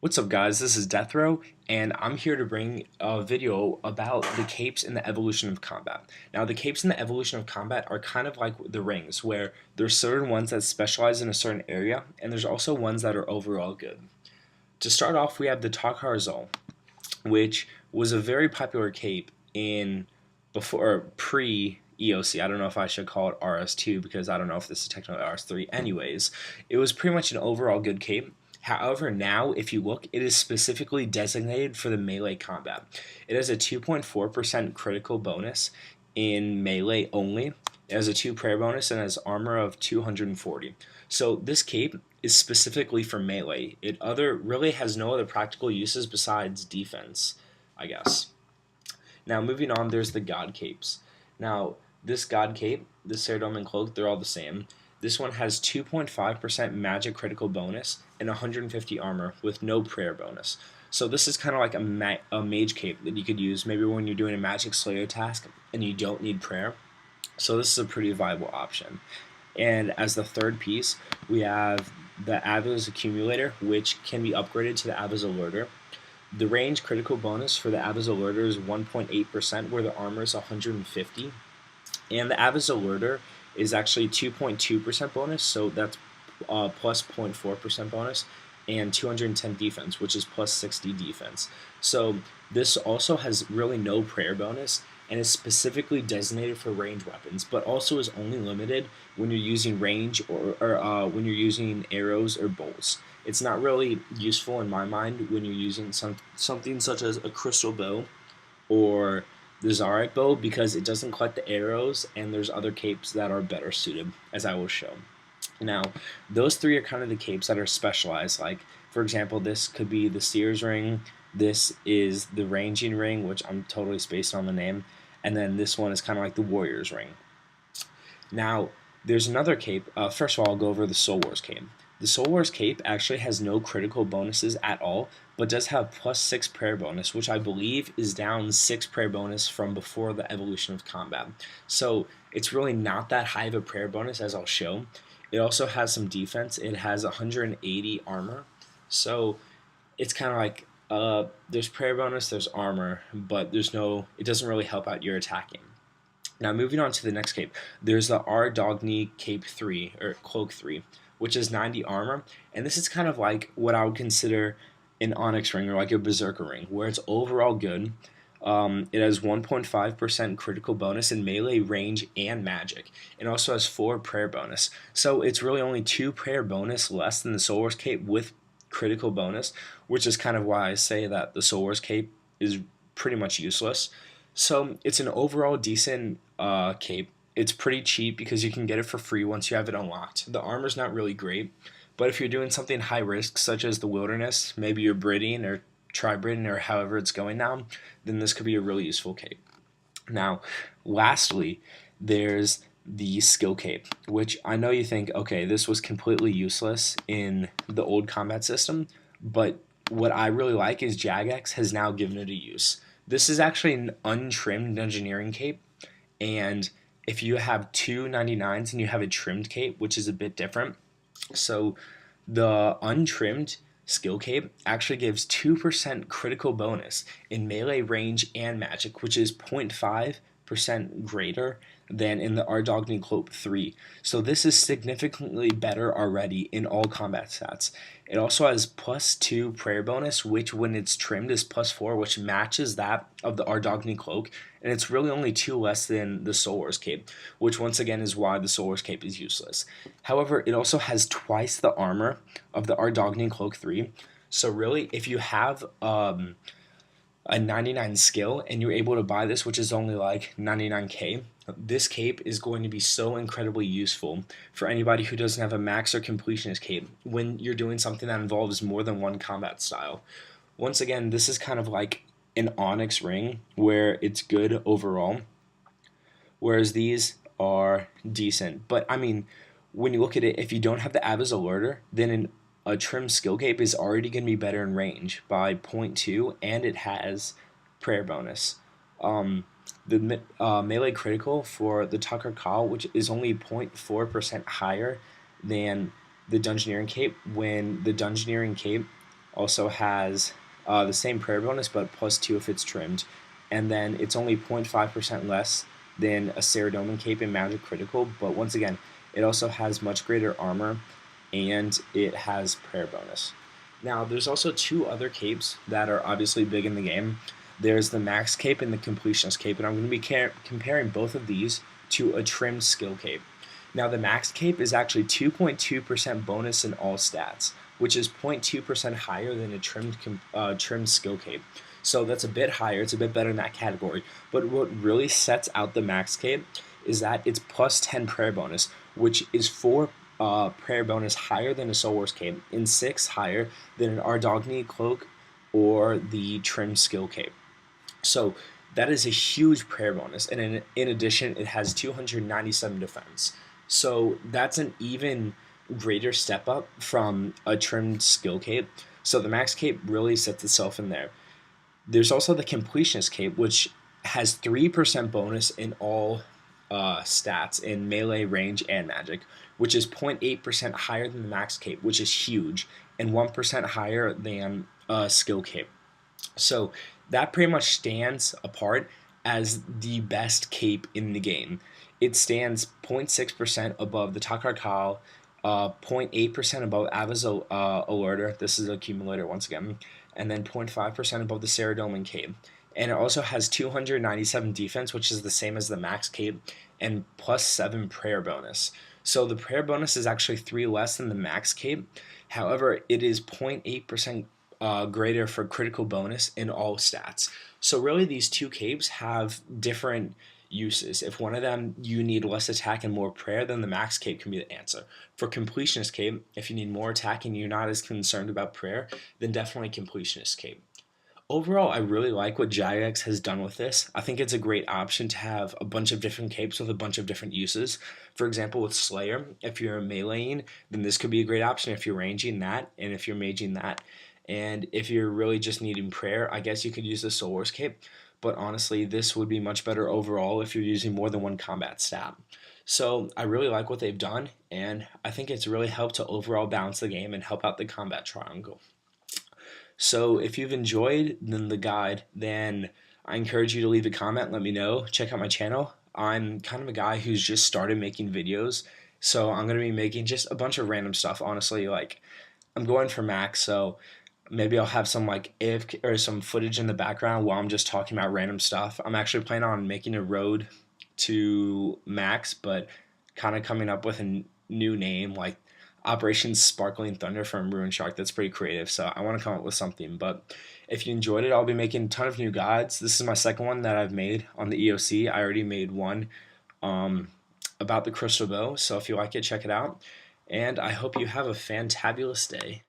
What's up guys, this is Deathrow, and I'm here to bring a video about the capes in the evolution of combat. Now the capes in the evolution of combat are kind of like the rings, where there's certain ones that specialize in a certain area, and there's also ones that are overall good. To start off, we have the Tokkul-kal, which was a very popular cape in pre EOC. I don't know if I should call it RS2 because I don't know if this is technically RS3. Anyways, it was pretty much an overall good cape. However, now, if you look, it is specifically designated for the melee combat. It has a 2.4% critical bonus in melee only. It has a 2 prayer bonus and has armor of 240. So this cape is specifically for melee. It really has no other practical uses besides defense, I guess. Now, moving on, there's the God Capes. Now, this God Cape, the Ceradome and Cloak, they're all the same. This one has 2.5% magic critical bonus and 150 armor with no prayer bonus. So this is kind of like a mage cape that you could use maybe when you're doing a magic slayer task and you don't need prayer. So this is a pretty viable option. And as the third piece, we have the Avi's Accumulator, which can be upgraded to the Avi's Alerter. The range critical bonus for the Avi's Alerter is 1.8%, where the armor is 150. And the Avi's Alerter is actually 2.2% bonus, so that's plus 0.4% bonus, and 210 defense, which is plus 60 defense. So this also has really no prayer bonus, and is specifically designated for range weapons, but also is only limited when you're using range or when you're using arrows or bolts. It's not really useful in my mind when you're using something such as a crystal bow or the Zarek bow, because it doesn't collect the arrows, and there's other capes that are better suited, as I will show. Now, those three are kind of the capes that are specialized. Like, for example, this could be the Seer's Ring, this is the Ranging Ring, which I'm totally spaced on the name, and then this one is kind of like the Warrior's Ring. Now, there's another cape. First of all, I'll go over the Soul Wars cape. The Soul Wars cape actually has no critical bonuses at all, but does have plus 6 prayer bonus, which I believe is down 6 prayer bonus from before the evolution of combat. So it's really not that high of a prayer bonus, as I'll show. It also has some defense. It has 180 armor. So it's kind of like there's prayer bonus, there's armor, but it doesn't really help out your attacking. Now moving on to the next cape, there's the ardy Cape 3, or Cloak 3, which is 90 armor, and this is kind of like what I would consider an Onyx ring or like a Berserker ring, where it's overall good. It has 1.5% critical bonus in melee, range, and magic. It also has 4 prayer bonus, so it's really only 2 prayer bonus less than the Soul Wars cape with critical bonus, which is kind of why I say that the Soul Wars cape is pretty much useless. So it's an overall decent cape. It's pretty cheap because you can get it for free once you have it unlocked. The armor's not really great, but if you're doing something high risk, such as the wilderness, maybe you're breeding or tri-breeding or however it's going now, then this could be a really useful cape. Now, lastly, there's the skill cape, which I know you think, okay, this was completely useless in the old combat system, but what I really like is Jagex has now given it a use. This is actually an untrimmed engineering cape, and if you have two 99s and you have a trimmed cape, which is a bit different, so the untrimmed skill cape actually gives 2% critical bonus in melee, range, and magic, which is 0.5% greater than in the ardy Cloak 3. So this is significantly better already in all combat stats. It also has plus 2 prayer bonus, which when it's trimmed is plus 4, which matches that of the ardy Cloak, and it's really only 2 less than the Soul Wars cape, which once again is why the Soul Wars cape is useless. However, it also has twice the armor of the ardy Cloak 3, so really if you have a 99 skill and you're able to buy this, which is only like 99k, this cape is going to be so incredibly useful for anybody who doesn't have a Max or Completionist Cape when you're doing something that involves more than one combat style. Once again, this is kind of like an Onyx ring where it's good overall, whereas these are decent. But I mean, when you look at it, if you don't have the Avi's Alerter, then a trim skill cape is already going to be better in range by 0.2, and it has prayer bonus. The melee critical for the Tokkul-kal, which is only 0.4% higher than the Dungeoneering Cape, when the Dungeoneering Cape also has the same prayer bonus, but +2 if it's trimmed, and then it's only 0.5% less than a Ceradomin Cape in Magic Critical, but once again, it also has much greater armor, and it has prayer bonus. Now, there's also two other capes that are obviously big in the game. There's the Max Cape and the Completionist Cape, and I'm going to be comparing both of these to a trimmed skill cape. Now, the Max Cape is actually 2.2% bonus in all stats, which is 0.2% higher than a trimmed skill cape. So that's a bit higher, it's a bit better in that category. But what really sets out the Max Cape is that it's +10 prayer bonus, which is 4 prayer bonus higher than a Soul Wars Cape, and 6 higher than an ardy cloak or the trimmed skill cape. So that is a huge prayer bonus, and in addition, it has 297 defense. So that's an even greater step up from a trimmed skill cape. So the Max Cape really sets itself in there. There's also the Completionist Cape, which has 3% bonus in all stats in melee, range, and magic, which is 0.8% higher than the Max Cape, which is huge, and 1% higher than skill cape. So that pretty much stands apart as the best cape in the game. It stands 0.6% above the Tokkul-kal, 0.8% above Ava's Alerter, this is Accumulator once again, and then 0.5% above the Ceradomin Cape. And it also has 297 defense, which is the same as the Max Cape, and +7 prayer bonus. So the prayer bonus is actually 3 less than the Max Cape. However, it is 0.8% greater for critical bonus in all stats. So really these two capes have different uses. If one of them you need less attack and more prayer, then the Max Cape can be the answer. For Completionist Cape, if you need more attack and you're not as concerned about prayer, then definitely Completionist Cape. Overall, I really like what Jagex has done with this. I think it's a great option to have a bunch of different capes with a bunch of different uses. For example, with Slayer, if you're meleeing, then this could be a great option if you're ranging that, and if you're maging that. And if you're really just needing prayer, I guess you could use the Soul Wars Cape. But honestly, this would be much better overall if you're using more than one combat stat. So I really like what they've done, and I think it's really helped to overall balance the game and help out the combat triangle. So if you've enjoyed the guide, then I encourage you to leave a comment, let me know, check out my channel. I'm kind of a guy who's just started making videos, so I'm going to be making just a bunch of random stuff, honestly. Like, I'm going for Max, so maybe I'll have some like some footage in the background while I'm just talking about random stuff. I'm actually planning on making a road to Max, but kind of coming up with a new name, like Operation Sparkling Thunder from Ruin Shark. That's pretty creative, so I want to come up with something. But if you enjoyed it, I'll be making a ton of new guides. This is my second one that I've made on the EOC. I already made one about the crystal bow, so if you like it, check it out. And I hope you have a fantabulous day.